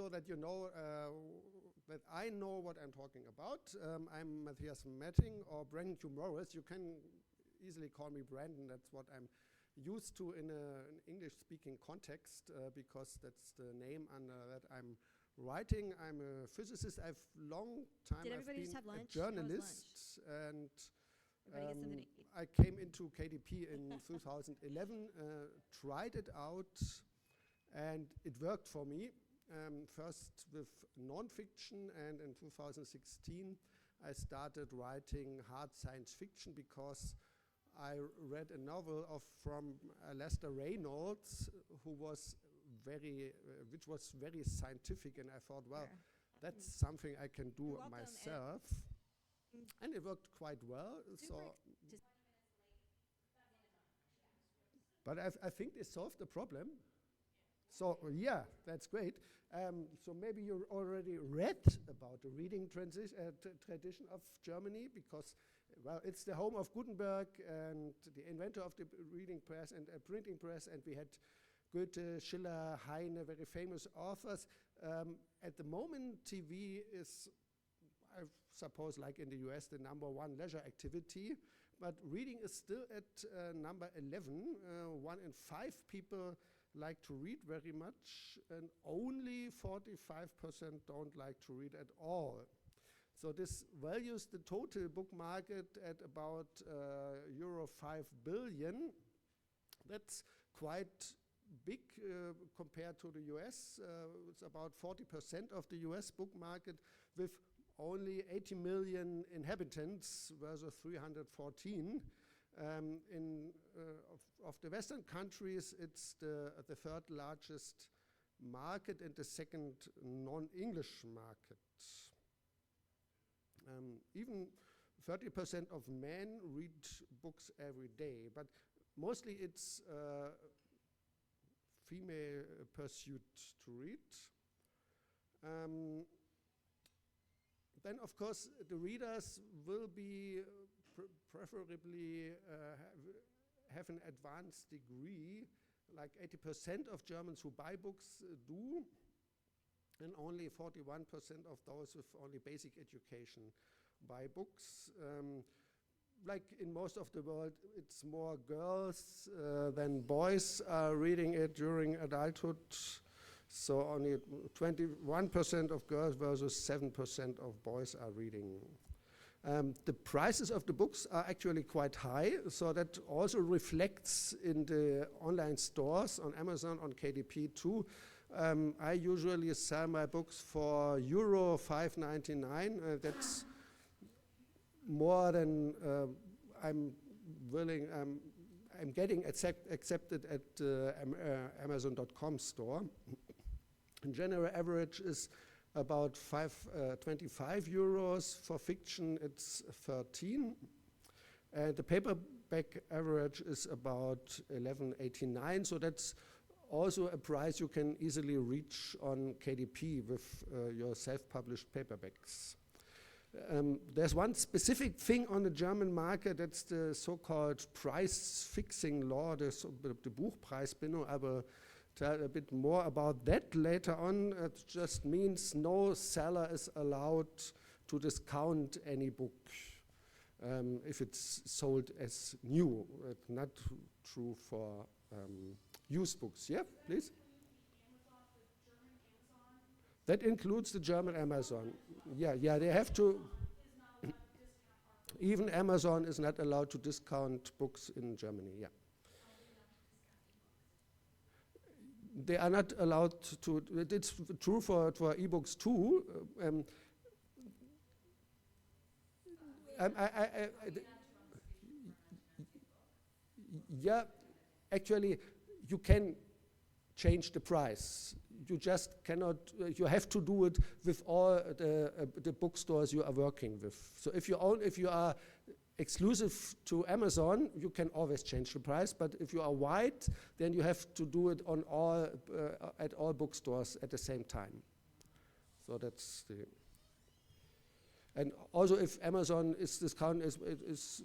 so that you know that I know what I'm talking about. I'm Matthias Metting or Brandon Q. Morris. You can easily call me Brandon. That's what I'm used to in an English-speaking context because that's the name under that I'm writing. I'm a physicist. I've long time Did I've everybody just been have lunch? a journalist, and Everybody get something to eat. I came into KDP in 2011, tried it out, and it worked for me. First with non-fiction, and in 2016 I started writing hard science fiction because I read a novel from Lester Reynolds, who was which was very scientific, and I thought, well, that's something I can do myself, and it worked quite well. So, but I think they solved the problem. So yeah, that's great. So maybe you already read about the reading tradition of Germany, because, well, it's the home of Gutenberg and the inventor of the reading press and printing press, and we had Goethe, Schiller, Heine, very famous authors. At the moment, TV is, I suppose, like in the US, the #1 leisure activity, but reading is still at number 11. 1 in 5 people like to read very much, and only 45% don't like to read at all. So this values the total book market at about euro 5 billion. That's quite big compared to the US. It's about 40% of the US book market, with only 80 million inhabitants versus 314. Of the Western countries, it's the third largest market and the second non-English market. Even 30% of men read books every day, but mostly it's female pursuit to read. Then, of course, the readers will be preferably have an advanced degree, like 80% of Germans who buy books do, and only 41% of those with only basic education buy books. Like in most of the world, it's more girls than boys are reading it during adulthood. So only 21% of girls versus 7% of boys are reading. The prices of the books are actually quite high, so that also reflects in the online stores on Amazon, on KDP too. I usually sell my books for euro 5.99. That's more than I'm getting accepted at Amazon.com store. In general, average is about 25 euros. For fiction, it's 13. And the paperback average is about 11.89. So that's also a price you can easily reach on KDP with your self-published paperbacks. There's one specific thing on the German market, that's the so-called price-fixing law, the Buchpreisbindung. I will tell a bit more about that later on. It just means no seller is allowed to discount any book if it's sold as new. It's not true for used books. Yeah, please. That includes the German Amazon. Yeah, they have to. Even Amazon is not allowed to discount books in Germany. Yeah. They are not allowed to. It's true for ebooks too. Yeah, actually, you can change the price. You just cannot. You have to do it with all the bookstores you are working with. So if you are exclusive to Amazon, you can always change the price. But if you are wide, then you have to do it on at all bookstores at the same time. So that's the. And also, if Amazon is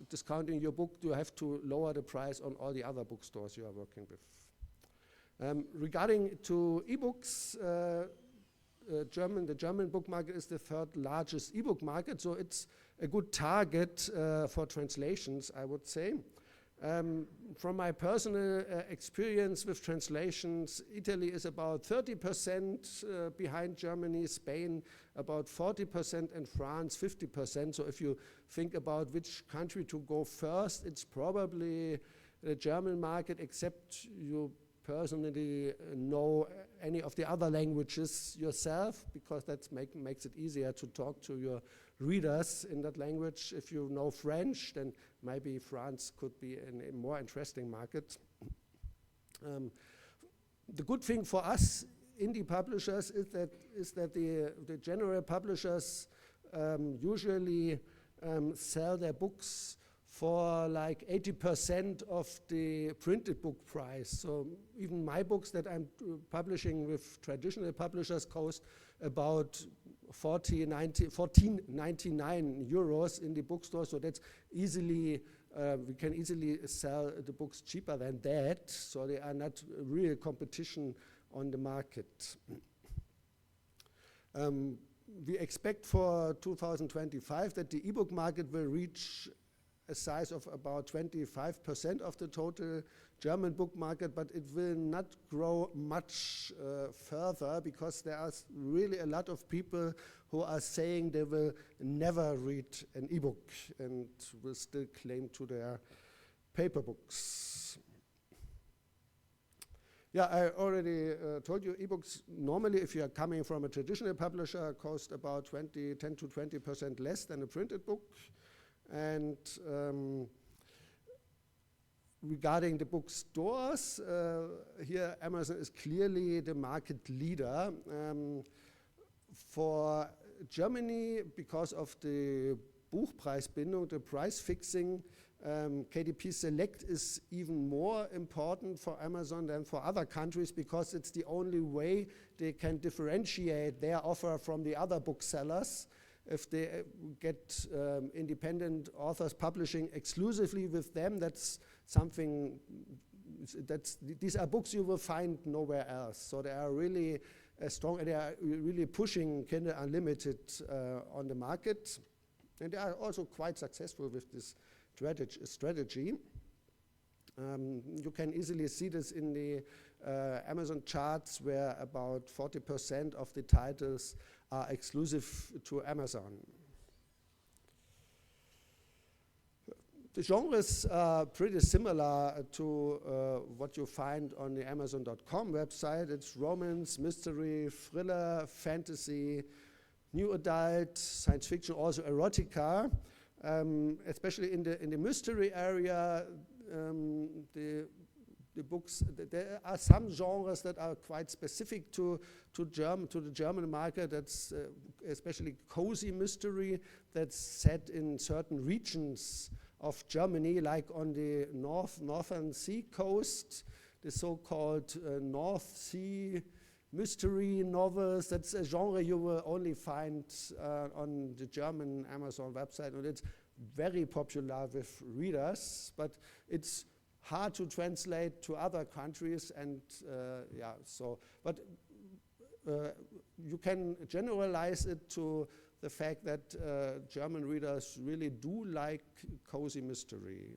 discounting your book, you have to lower the price on all the other bookstores you are working with. Regarding to ebooks, the German book market is the third largest ebook market, so it's a good target for translations, I would say. From my personal experience with translations, Italy is about 30% behind Germany, Spain about 40%, and France 50%. So if you think about which country to go first, it's probably the German market, except you personally know any of the other languages yourself, because that makes it easier to talk to your readers in that language. If you know French, then maybe France could be a more interesting market. The good thing for us indie publishers is that the general publishers usually sell their books for like 80% of the printed book price. So even my books that I'm publishing with traditional publishers cost about 14.99 euros in the bookstore. So that's easily, we can easily sell the books cheaper than that. So they are not real competition on the market. We expect for 2025 that the ebook market will reach a size of about 25% of the total German book market, but it will not grow much further, because there are really a lot of people who are saying they will never read an ebook and will still cling to their paper books. Yeah, I already told you, ebooks normally, if you are coming from a traditional publisher, cost about 10 to 20% less than a printed book. And regarding the bookstores, here Amazon is clearly the market leader. For Germany, because of the Buchpreisbindung, the price fixing, KDP Select is even more important for Amazon than for other countries, because it's the only way they can differentiate their offer from the other booksellers. If they get independent authors publishing exclusively with them, that's something, these are books you will find nowhere else. So they are really strong, and they are really pushing Kindle Unlimited on the market. And they are also quite successful with this strategy. You can easily see this in the Amazon charts, where about 40% of the titles are exclusive to Amazon. The genres are pretty similar to what you find on the Amazon.com website. It's romance, mystery, thriller, fantasy, new adult, science fiction, also erotica. Especially in the mystery area, the books, there are some genres that are quite specific to the German market. That's especially cozy mystery that's set in certain regions of Germany, like on the northern sea coast, the so-called North Sea mystery novels. That's a genre you will only find on the German Amazon website, and it's very popular with readers, but it's hard to translate to other countries, and yeah, so, but you can generalize it to the fact that German readers really do like cozy mystery.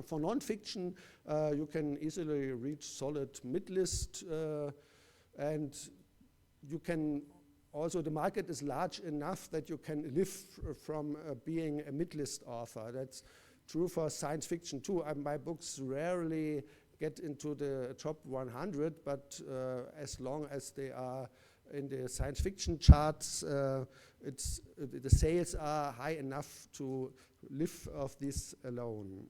For non-fiction, you can easily reach solid mid-list, and you can also, the market is large enough that you can live from being a mid-list author. That's true for science fiction too. My books rarely get into the top 100, but as long as they are in the science fiction charts, the sales are high enough to live off this alone.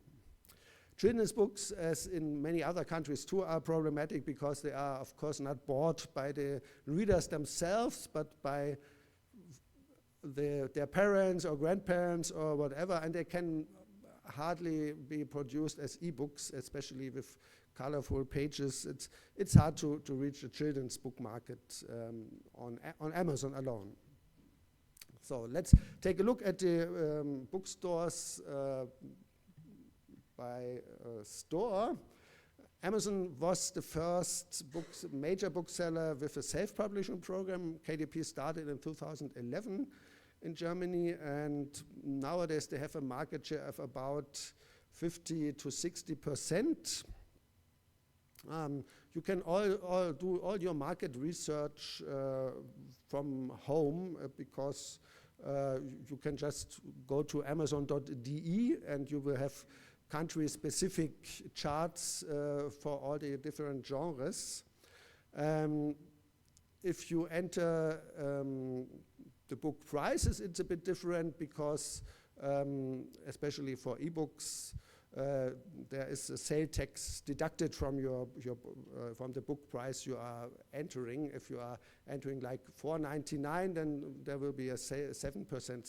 Children's books, as in many other countries too, are problematic because they are, of course, not bought by the readers themselves, but by their parents or grandparents or whatever, and they can hardly be produced as ebooks, especially with colorful pages. It's hard to reach the children's book market on Amazon alone. So let's take a look at the bookstores by store. Amazon was the first major bookseller with a self-publishing program. KDP started in 2011 in Germany, and nowadays they have a market share of about 50 to 60%. You can all do all your market research from home because you can just go to amazon.de and you will have country-specific charts for all the different genres. If you enter the book prices, it's a bit different because, especially for ebooks, there is a sale tax deducted from from the book price you are entering. If you are entering like $4.99, then there will be a 7%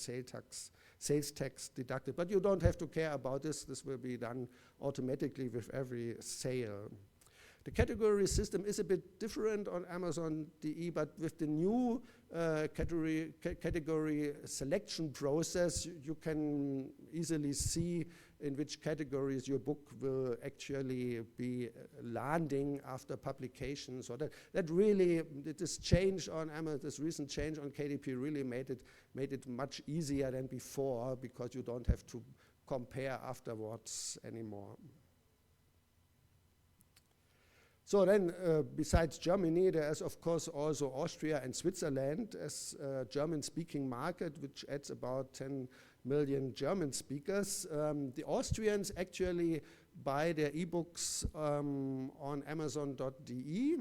sales tax deducted. But you don't have to care about this. This will be done automatically with every sale. The category system is a bit different on Amazon.de, but with the new category selection process, you can easily see in which categories your book will actually be landing after publication. So that really, this change on Amazon, this recent change on KDP really made it much easier than before, because you don't have to compare afterwards anymore. So then, besides Germany, there is of course also Austria and Switzerland as a German-speaking market, which adds about 10 million German speakers. The Austrians actually buy their ebooks on Amazon.de.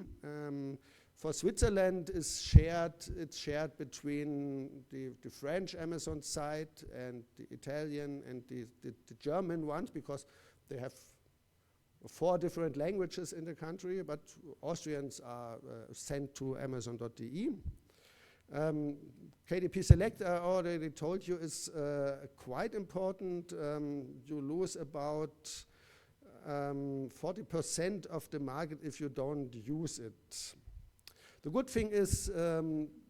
For Switzerland, it's shared between the French Amazon site and the Italian and the German ones, because they have 4 different languages in the country, but Austrians are sent to Amazon.de. KDP Select, I already told you, is quite important. You lose about 40% of the market if you don't use it. The good thing is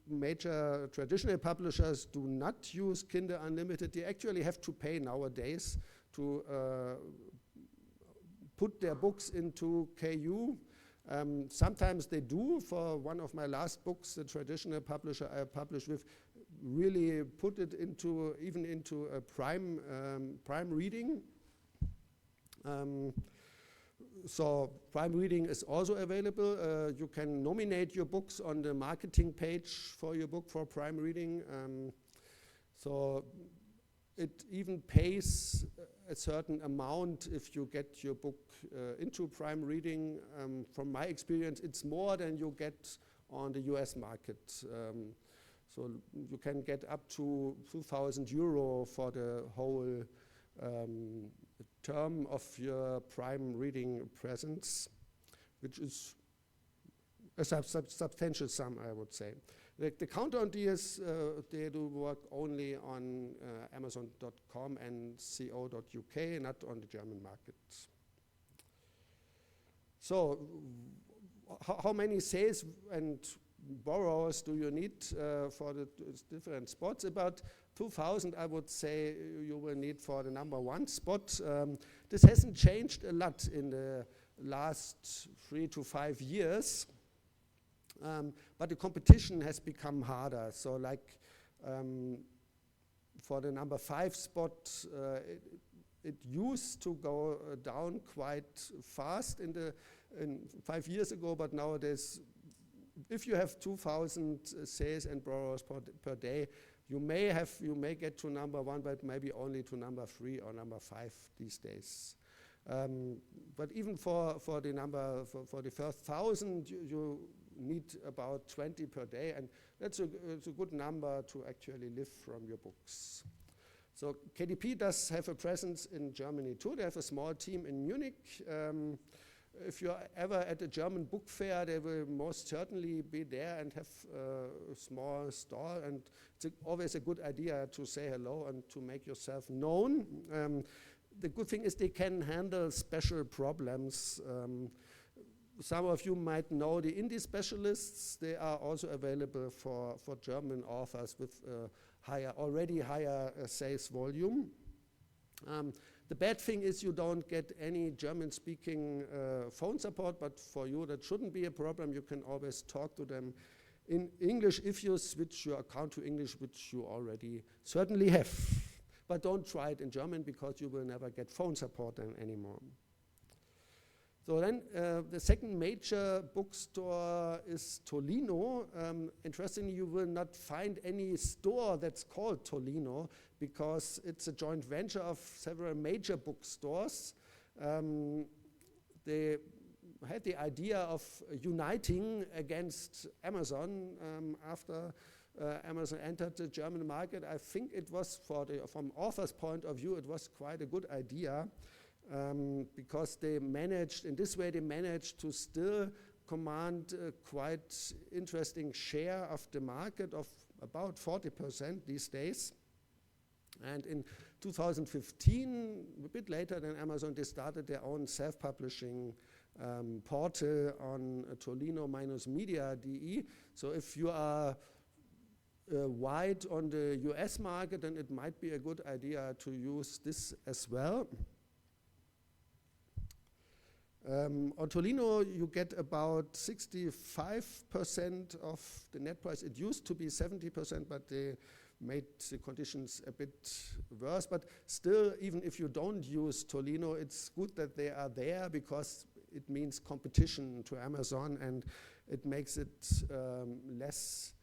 major traditional publishers do not use Kindle Unlimited. They actually have to pay nowadays to put their books into KU. Sometimes they do. For one of my last books, the traditional publisher I published with really put it even into a prime reading. So prime reading is also available. You can nominate your books on the marketing page for your book for prime reading. So it even pays a certain amount if you get your book into prime reading. From my experience, it's more than you get on the US market. So you can get up to €2,000 for the whole term of your prime reading presence, which is a substantial sum, I would say. The countdown deals, they do work only on Amazon.com and co.uk, not on the German market. So how many sales and borrowers do you need for the different spots? About 2,000, I would say, you will need for the #1 spot. This hasn't changed a lot in the last 3 to 5 years. But the competition has become harder. So like for the #5 spot, it used to go down quite fast in 5 years ago, but nowadays, if you have 2,000 sales and borrowers per day, you may get to #1, but maybe only to #3 or #5 these days. But even for the first 1,000, you need about 20 per day, and it's a good number to actually live from your books. So KDP does have a presence in Germany too. They have a small team in Munich. If you're ever at a German book fair, they will most certainly be there and have a small stall, and it's always a good idea to say hello and to make yourself known. The good thing is they can handle special problems. Some of you might know the indie specialists. They are also available for German authors with already higher sales volume. The bad thing is you don't get any German-speaking phone support, but for you that shouldn't be a problem. You can always talk to them in English if you switch your account to English, which you already certainly have. But don't try it in German because you will never get phone support then anymore. So then the second major bookstore is Tolino. Interestingly, you will not find any store that's called Tolino because it's a joint venture of several major bookstores. They had the idea of uniting against Amazon after Amazon entered the German market. I think it was, from author's point of view, it was quite a good idea. Because they managed to still command a quite interesting share of the market of about 40% these days. And in 2015, a bit later than Amazon, they started their own self-publishing portal on tolino-media.de. So if you are wide on the US market, then it might be a good idea to use this as well. On Tolino, you get about 65% of the net price. It used to be 70%, but they made the conditions a bit worse. But still, even if you don't use Tolino, it's good that they are there because it means competition to Amazon, and it makes it less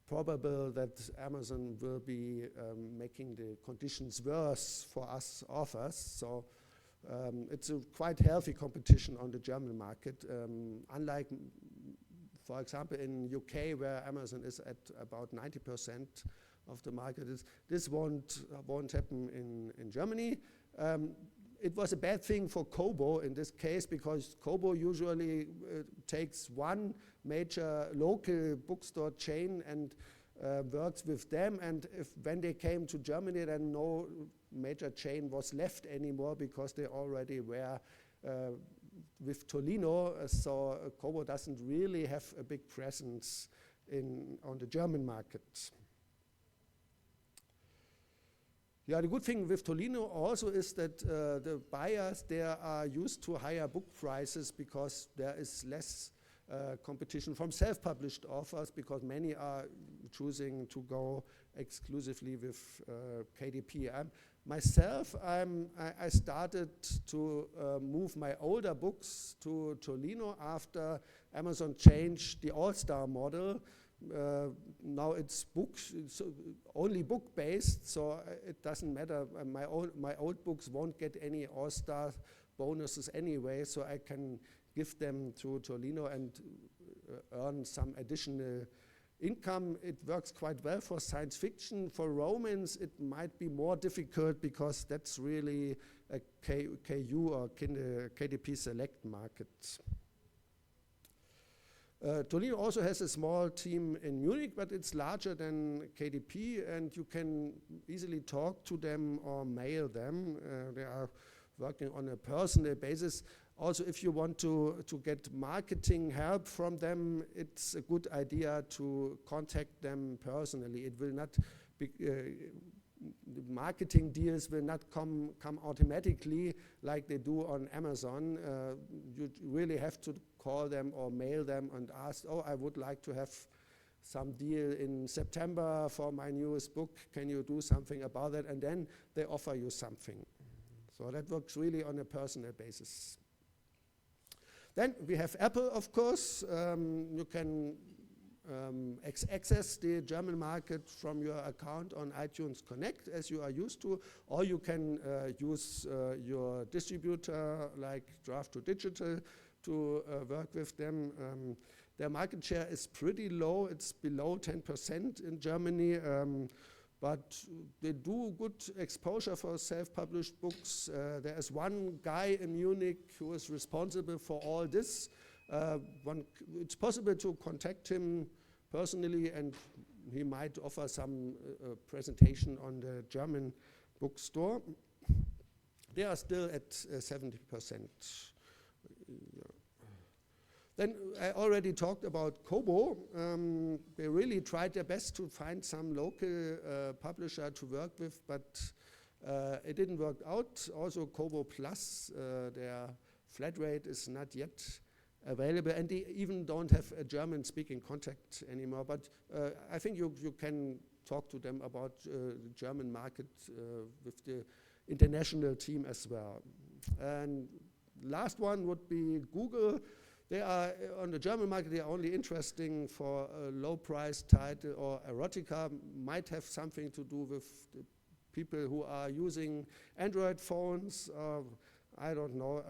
probable that Amazon will be making the conditions worse for us authors. So it's a quite healthy competition on the German market, unlike, for example, in UK, where Amazon is at about 90% of the market. This won't happen in Germany. It was a bad thing for Kobo in this case, because Kobo usually takes one major local bookstore chain and works with them, and when they came to Germany, then no major chain was left anymore because they already were with Tolino, so Kobo doesn't really have a big presence on the German market. Yeah, the good thing with Tolino also is that the buyers there are used to higher book prices because there is less competition from self-published authors, because many are choosing to go exclusively with KDP. Myself, I started to move my older books to Tolino after Amazon changed the All-Star model. Now it's only book-based, so it doesn't matter. My old books won't get any All-Star bonuses anyway, so I can give them to Tolino and earn some additional income. It works quite well for science fiction. For romance, it might be more difficult because that's really a KU or KDP Select market. Tolino also has a small team in Munich, but it's larger than KDP, and you can easily talk to them or mail them. They are working on a personal basis. Also, if you want to get marketing help from them, it's a good idea to contact them personally. It will not be, the marketing deals will not come automatically like they do on Amazon. You really have to call them or mail them and ask, oh, I would like to have some deal in September for my newest book. Can you do something about that? And then they offer you something. So that works really on a personal basis. Then we have Apple, of course. You can access the German market from your account on iTunes Connect, as you are used to, or you can use your distributor like Draft to Digital to work with them. Their market share is pretty low. It's below 10% in Germany, but they do good exposure for self-published books. There is one guy in Munich who is responsible for all this. It's possible to contact him personally, and he might offer some presentation on the German bookstore. They are still at 70%. Then I already talked about Kobo. They really tried their best to find some local publisher to work with, but It didn't work out. Also, Kobo Plus, their flat rate is not yet available, and they even don't have a German-speaking contact anymore. But I think you can talk to them about the German market with the international team as well. And last one would be Google. They are on the German market. They are only interesting for a low-price title, or erotica might have something to do with the people who are using Android phones. I don't know.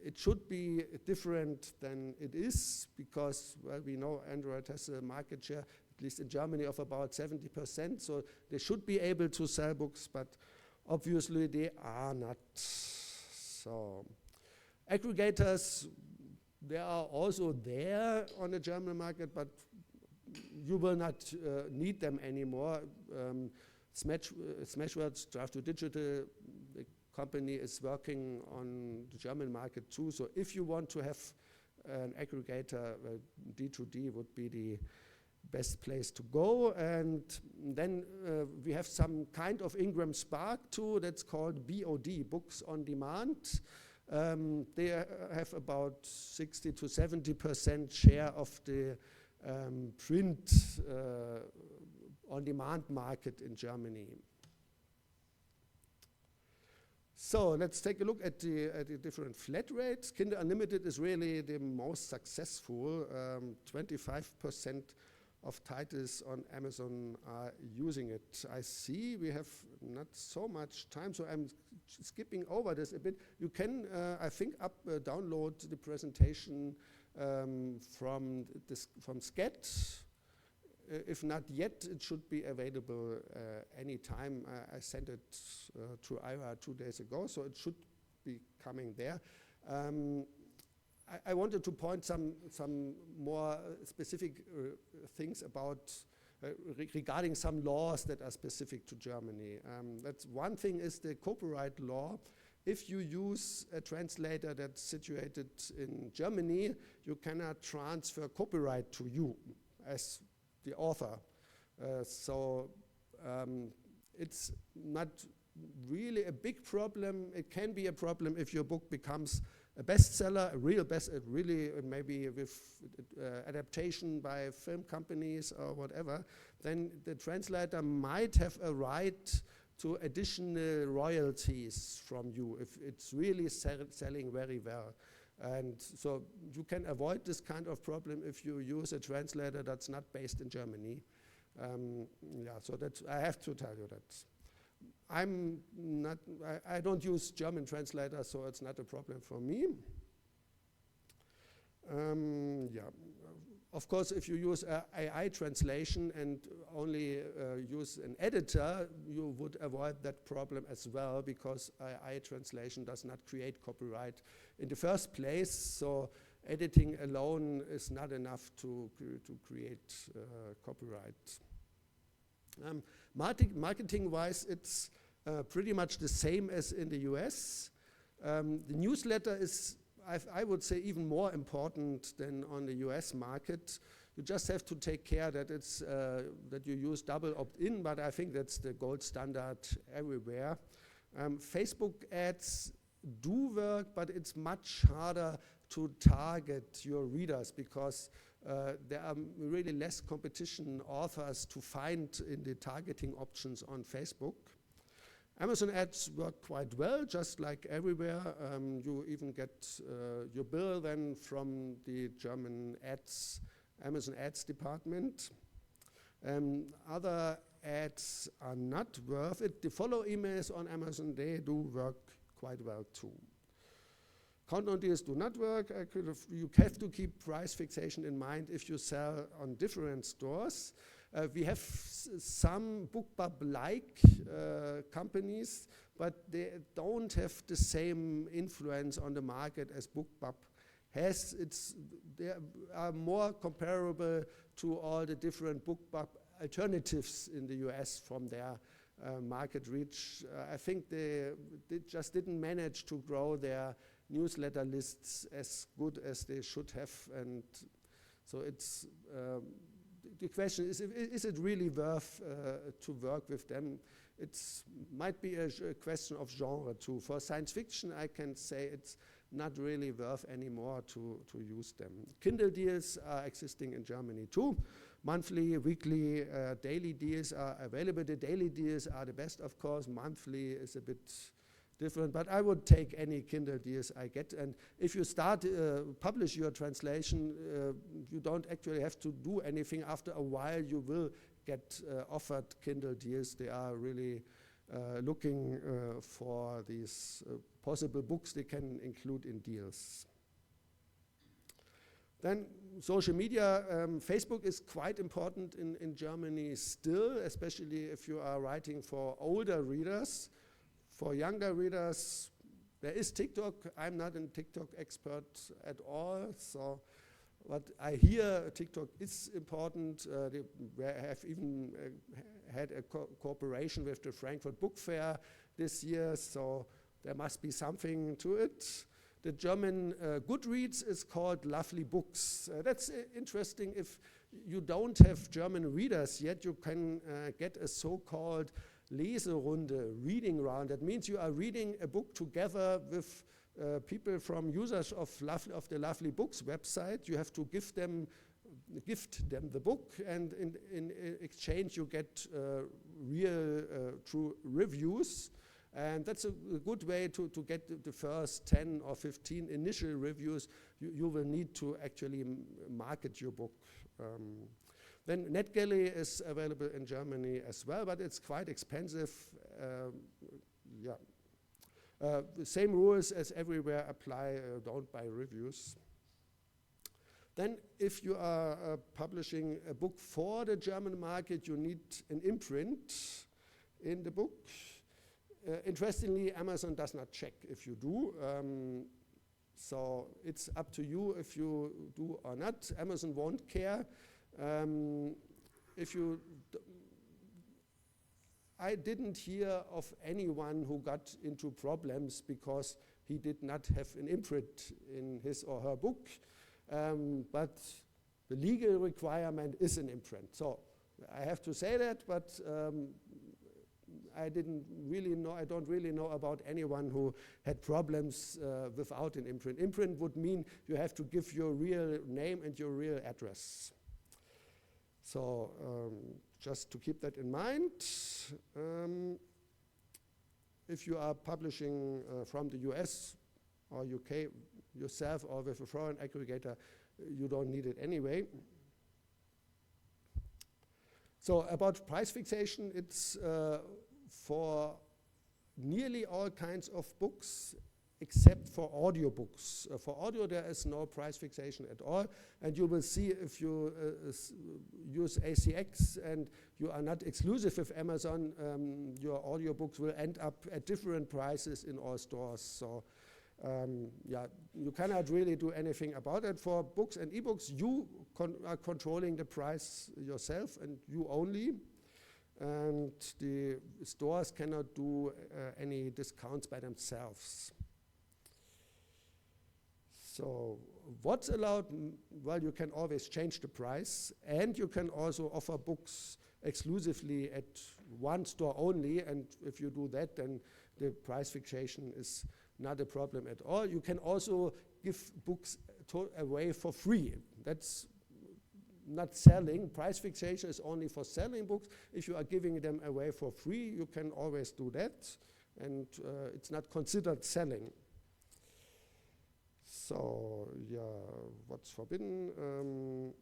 It should be different than it is, because, well, we know Android has a market share, at least in Germany, of about 70%. So they should be able to sell books, but obviously they are not. So aggregators, they are also there on the German market, but you will not need them anymore. Smashwords, Drive to Digital, the company is working on the German market too. So if you want to have an aggregator, D2D would be the best place to go. And then we have some kind of Ingram Spark too, that's called BOD, Books on Demand. They have about 60 to 70% share of the print on-demand market in Germany. So let's take a look at the different flat rates. Kindle Unlimited is really the most successful. 25% of titles on Amazon are using it. I see we have not so much time, so I'm skipping over this a bit. You can, I think, download the presentation from Sket. If not yet, it should be available anytime. I sent it to Ira 2 days ago, so it should be coming there. I wanted to point some more specific things about regarding some laws that are specific to Germany. That's one thing is the copyright law. If you use a translator that's situated in Germany, you cannot transfer copyright to you as the author. So it's not really a big problem. It can be a problem if your book becomes a bestseller, a real really maybe with adaptation by film companies or whatever, then the translator might have a right to additional royalties from you if it's really selling very well. And so you can avoid this kind of problem if you use a translator that's not based in Germany. Yeah, so that's, I have to tell you that. I don't use German translators, so it's not a problem for me. Yeah, of course, if you use AI translation and only use an editor, you would avoid that problem as well, because AI translation does not create copyright in the first place. So editing alone is not enough to create copyright. Marketing-wise, it's pretty much the same as in the US. The newsletter is, I would say, even more important than on the US market. You just have to take care that it's that you use double opt-in, but I think that's the gold standard everywhere. Facebook ads do work, but it's much harder to target your readers because there are really less competition authors to find in the targeting options on Facebook. Amazon ads work quite well, just like everywhere. You even get your bill then from the German Amazon ads department. Other ads are not worth it. The follow emails on Amazon, they do work quite well too. Countdown deals do not work. You have to keep price fixation in mind if you sell on different stores. We have some BookBub-like companies, but they don't have the same influence on the market as BookBub has. They are more comparable to all the different BookBub alternatives in the US from their market reach. I think they just didn't manage to grow their newsletter lists as good as they should have, and so the question is it really worth to work with them? It might be a question of genre too. For science fiction, I can say it's not really worth anymore to use them. Kindle deals are existing in Germany too. Monthly, weekly, daily deals are available. The daily deals are the best, of course. Monthly is a bit different, but I would take any Kindle deals I get. And if you start publish your translation, you don't actually have to do anything. After a while, you will get offered Kindle deals. They are really looking for these possible books they can include in deals. Then social media, Facebook is quite important in Germany still, especially if you are writing for older readers. For younger readers, there is TikTok. I'm not a TikTok expert at all, so what I hear, TikTok is important. They have even had a cooperation with the Frankfurt Book Fair this year, so there must be something to it. The German Goodreads is called Lovely Books. That's interesting. If you don't have German readers yet, you can get a so-called Leserunde, reading round. That means you are reading a book together with people from users of the Lovely Books website. You have to gift them the book, and in exchange you get real true reviews. And that's a good way to get the first 10 or 15 initial reviews. You will need to actually market your book. Then NetGalley is available in Germany as well, but it's quite expensive. The same rules as everywhere apply, don't buy reviews. Then if you are publishing a book for the German market, you need an imprint in the book. Interestingly, Amazon does not check if you do. So it's up to you if you do or not. Amazon won't care. I didn't hear of anyone who got into problems because he did not have an imprint in his or her book, but the legal requirement is an imprint. So I have to say that, but I don't really know about anyone who had problems without an imprint. Imprint would mean you have to give your real name and your real address. So just to keep that in mind, if you are publishing from the US or UK yourself or with a foreign aggregator, you don't need it anyway. So about price fixation, it's for nearly all kinds of books except for audiobooks. For audio, there is no price fixation at all. And you will see if you use ACX and you are not exclusive with Amazon, your audiobooks will end up at different prices in all stores. So you cannot really do anything about it. For books and ebooks, you are controlling the price yourself and you only. And the stores cannot do any discounts by themselves. So what's allowed? Well, you can always change the price, and you can also offer books exclusively at one store only, and if you do that, then the price fixation is not a problem at all. You can also give books away for free. That's not selling. Price fixation is only for selling books. If you are giving them away for free, you can always do that, and it's not considered selling. So what's forbidden?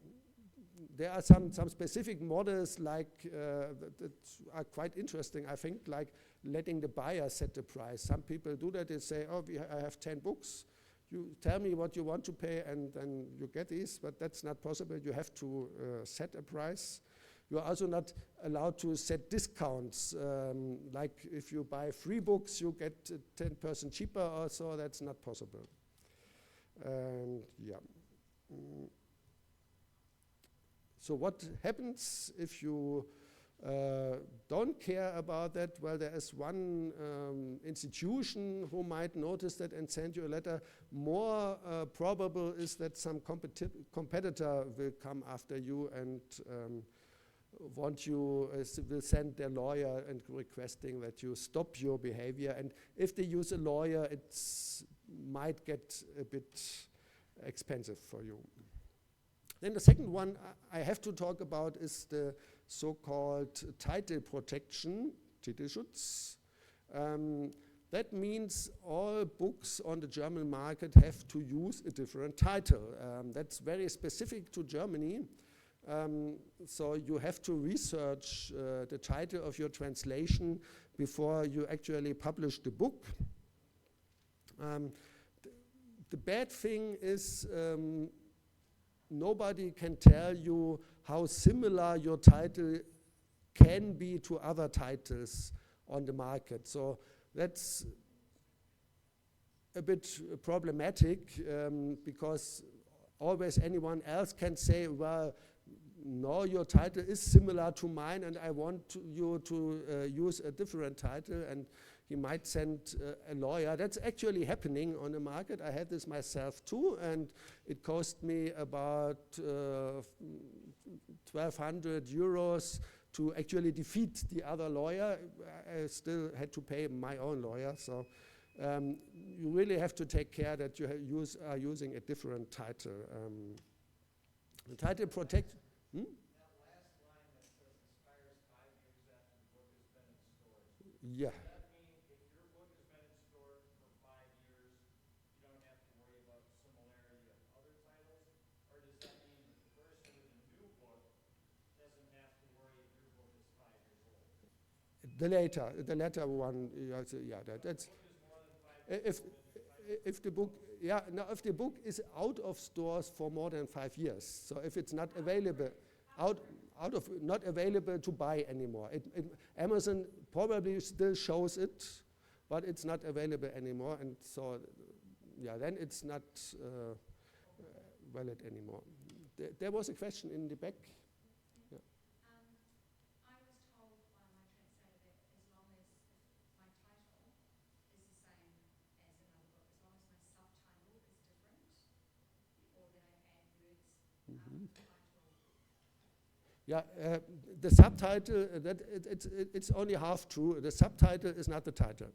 There are some specific models like that are quite interesting, I think, like letting the buyer set the price. Some people do that. They say, oh, I have 10 books. You tell me what you want to pay, and then you get these, but that's not possible. You have to set a price. You are also not allowed to set discounts. Like if you buy 3 books, you get 10% cheaper or so. That's not possible. And so what happens if you don't care about that. Well, there is one institution who might notice that and send you a letter. More probable is that some competitor will come after you and want you, will send their lawyer and requesting that you stop your behavior. And if they use a lawyer, it might get a bit expensive for you. Then the second one I have to talk about is the so-called title protection, Titelschutz. That means all books on the German market have to use a different title. That's very specific to Germany. So you have to research the title of your translation before you actually publish the book. The bad thing is nobody can tell you how similar your title can be to other titles on the market. So that's a bit problematic because always anyone else can say, well, no, your title is similar to mine and I want you to use a different title, and he might send a lawyer. That's actually happening on the market. I had this myself too, and it cost me about 1,200 euros to actually defeat the other lawyer. I still had to pay my own lawyer. So you really have to take care that you are using a different title. The title protect. That last line that says expires 5 years after the book has been in stores. Yeah. Does that mean if your book has been in store for 5 years, you don't have to worry about similarity of other titles? Or does that mean that the person with a new book doesn't have to worry if your book is 5 years old? The latter one, yeah, that's. If the book, yeah, now if the book is out of stores for more than 5 years, so if it's not available, not available to buy anymore. Amazon probably still shows it, but it's not available anymore, and so, yeah, then it's not valid anymore. There was a question in the back. Yeah. I was told by my translator that as long as my title is the same as another book, as long as my subtitle is different, or that I add words, the title. Yeah, the subtitle, it's only half true. The subtitle is not the title.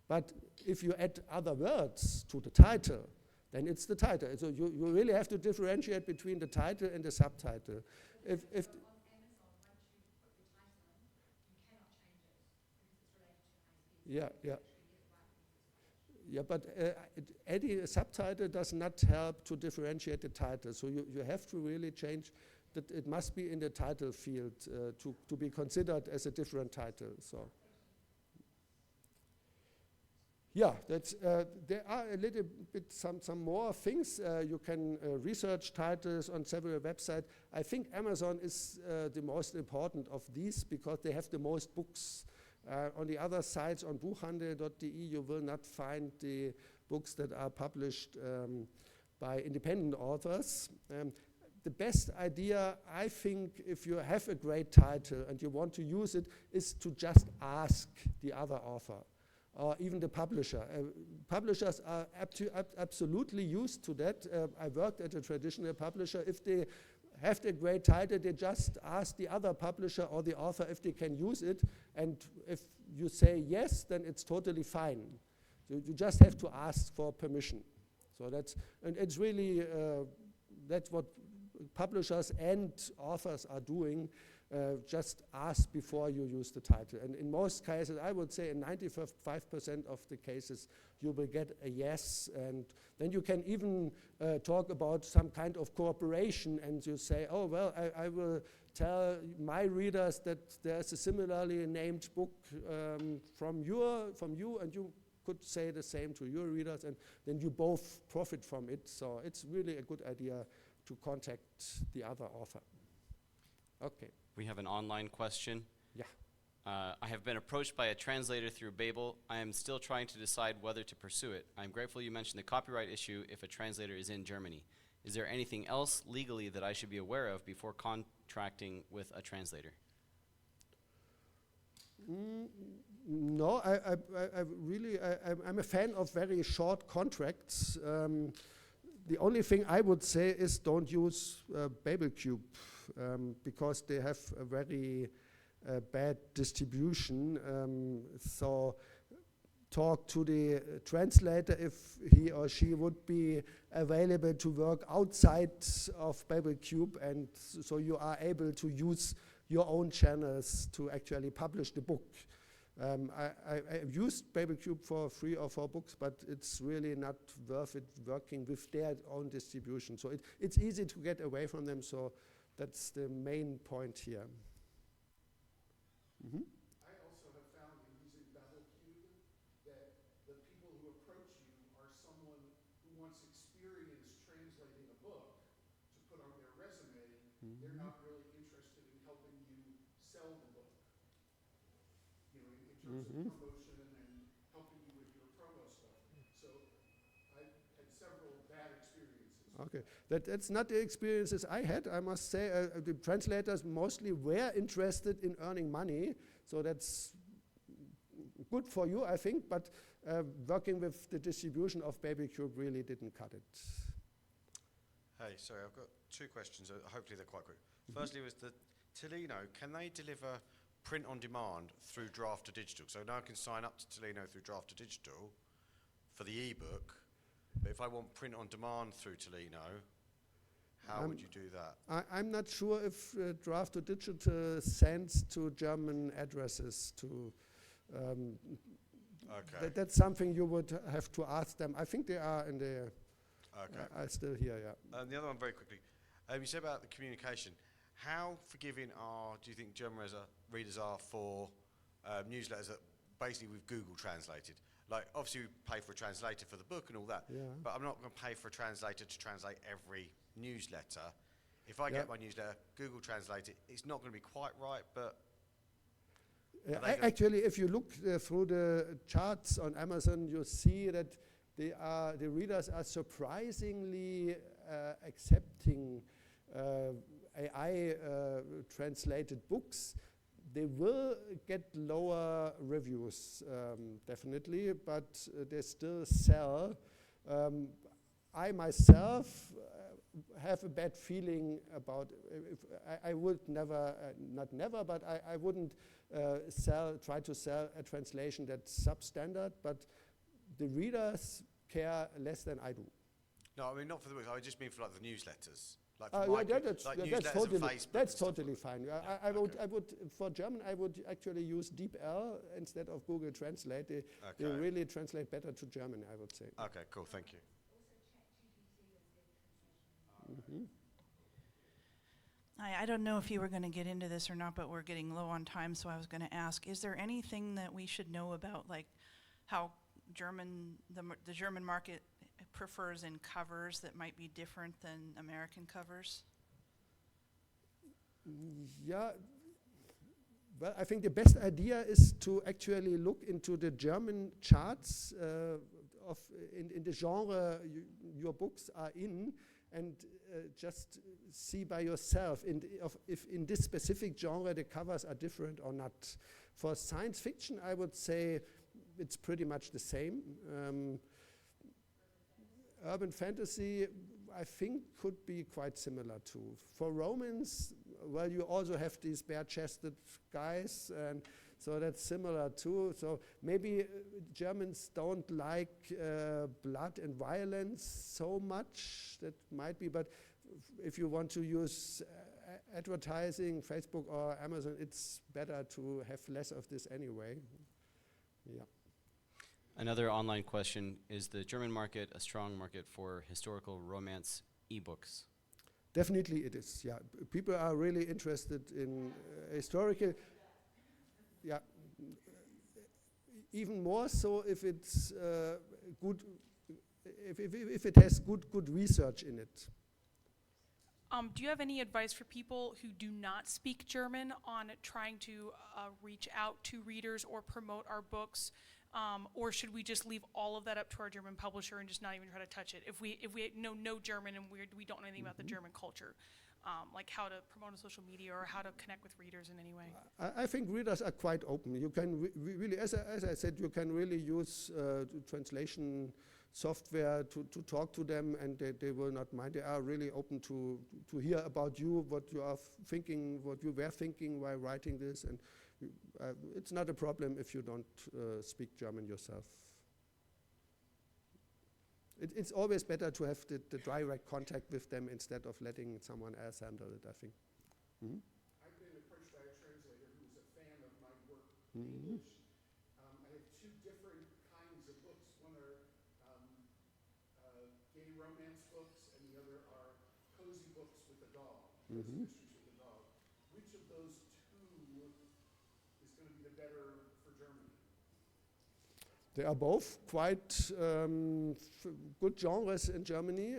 But if you add other words to the title, then it's the title. So you really have to differentiate between the title and the subtitle. If on Amazon, once you put your title in, you cannot change it because it's related to ISBN. Yeah, yeah. You get it right in the first place. Yeah, but adding a subtitle does not help to differentiate the title. So you have to really change that. It must be in the title field to be considered as a different title. So. Yeah, that's, there are a little bit some more things. You can research titles on several websites. I think Amazon is the most important of these because they have the most books. On the other sites, on buchhandel.de, you will not find the books that are published by independent authors. The best idea, I think, if you have a great title and you want to use it, is to just ask the other author or even the publisher. Publishers are absolutely used to that. I worked at a traditional publisher. If they have a great title, they just ask the other publisher or the author if they can use it. And if you say yes, then it's totally fine. So you just have to ask for permission. So and it's really, that's what publishers and authors are doing. Just ask before you use the title. And in most cases, I would say in 95% of the cases, you will get a yes. And then you can even talk about some kind of cooperation, and you say, oh, well, I will tell my readers that there's a similarly named book from you, and you could say the same to your readers, and then you both profit from it. So it's really a good idea to contact the other author. Okay. We have an online question. Yeah. I have been approached by a translator through Babel. I am still trying to decide whether to pursue it. I'm grateful you mentioned the copyright issue if a translator is in Germany. Is there anything else legally that I should be aware of before contracting with a translator? No, I'm a fan of very short contracts. The only thing I would say is don't use BabelCube because they have a very bad distribution. So talk to the translator if he or she would be available to work outside of BabelCube, and so you are able to use your own channels to actually publish the book. I've used BabelCube for 3 or 4 books, but it's really not worth it working with their own distribution. So it's easy to get away from them, so that's the main point here. Mm-hmm. I also have found in using BabelCube that the people who approach you are someone who wants experience translating a book to put on their resume. Mm-hmm. They're not really interested in helping you sell the book. You know, in terms of promotion and helping you with your promo stuff. So I've had several bad experiences. Okay, that's not the experiences I had. I must say the translators mostly were interested in earning money, so that's good for you, I think, but working with the distribution of BabelCube really didn't cut it. Hey, sorry, I've got 2 questions. Hopefully they're quite quick. Firstly was the Tolino, can they deliver print on demand through Draft to Digital? So now I can sign up to Tolino through Draft to Digital for the ebook, but if I want print on demand through Tolino, how would you do that? I'm not sure if Draft to Digital sends to German addresses to. Okay. That's something you would have to ask them. I think they are in the. Okay. I still hear, yeah. The other one very quickly. You said about the communication. How forgiving do you think German readers are for newsletters that basically we've Google translated? Like, obviously we pay for a translator for the book and all that, but I'm not going to pay for a translator to translate every newsletter. If I get my newsletter, Google translate it, it's not going to be quite right, but... Actually, if you look through the charts on Amazon, you see that the readers are surprisingly accepting AI translated books. They will get lower reviews, definitely, but they still sell. I myself have a bad feeling about, I would never, not never, but I wouldn't try to sell a translation that's substandard, but the readers care less than I do. No, I mean, not for the books, I just mean for like the newsletters. Like that's totally fine. I would for German I would actually use DeepL instead of Google Translate. They really translate better to German, I would say. Okay, cool, thank you. Mm-hmm. I don't know if you were going to get into this or not, but we're getting low on time, so I was going to ask: is there anything that we should know about, like how the German market prefers in covers that might be different than American covers? Yeah, well, I think the best idea is to actually look into the German charts in the genre your books are in, and just see by yourself if in this specific genre the covers are different or not. For science fiction, I would say it's pretty much the same. Urban fantasy, I think, could be quite similar too. For romance, well, you also have these bare-chested guys, and so that's similar too. So maybe Germans don't like blood and violence so much. That might be, but if you want to use advertising, Facebook or Amazon, it's better to have less of this anyway. Yeah. Another online question: is the German market a strong market for historical romance ebooks? Definitely it is, yeah. People are really interested in historical, yeah. Even more so if it's good, if it has good research in it. Do you have any advice for people who do not speak German on trying to reach out to readers or promote our books? Or should we just leave all of that up to our German publisher and just not even try to touch it? If we know no German and we don't know anything about the German culture, like how to promote on social media or how to connect with readers in any way? I think readers are quite open. You can really, as I said, you can really use translation software to talk to them, and they will not mind. They are really open to hear about you, what you are thinking, what you were thinking while writing this, and it's not a problem if you don't speak German yourself. It's always better to have the direct contact with them instead of letting someone else handle it, I think. Mm-hmm. I've been approached by a translator who is a fan of my work in English. I have two different kinds of books. One are gay romance books, and the other are cozy books with a dog, cozy mysteries with a dog. Which of those two is going to be the better for Germany? They are both quite good genres in Germany.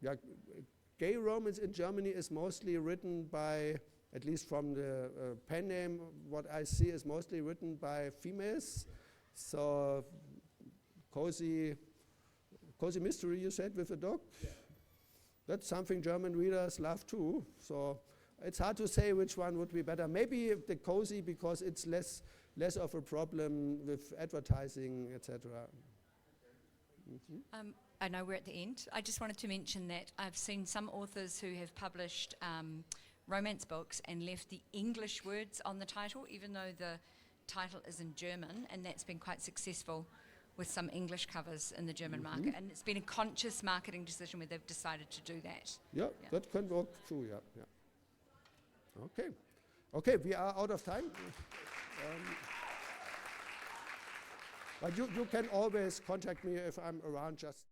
Yeah, gay romance in Germany is mostly written by, at least from the pen name, what I see is mostly written by females. So cozy mystery, you said, with a dog? Yeah. That's something German readers love too. So it's hard to say which one would be better. Maybe the cozy, because it's less of a problem with advertising, etc. I know we're at the end. I just wanted to mention that I've seen some authors who have published romance books and left the English words on the title, even though the title is in German, and that's been quite successful with some English covers in the German market. And it's been a conscious marketing decision where they've decided to do that. Yeah, that can work too, yeah. Okay, we are out of time. But you can always contact me if I'm around, just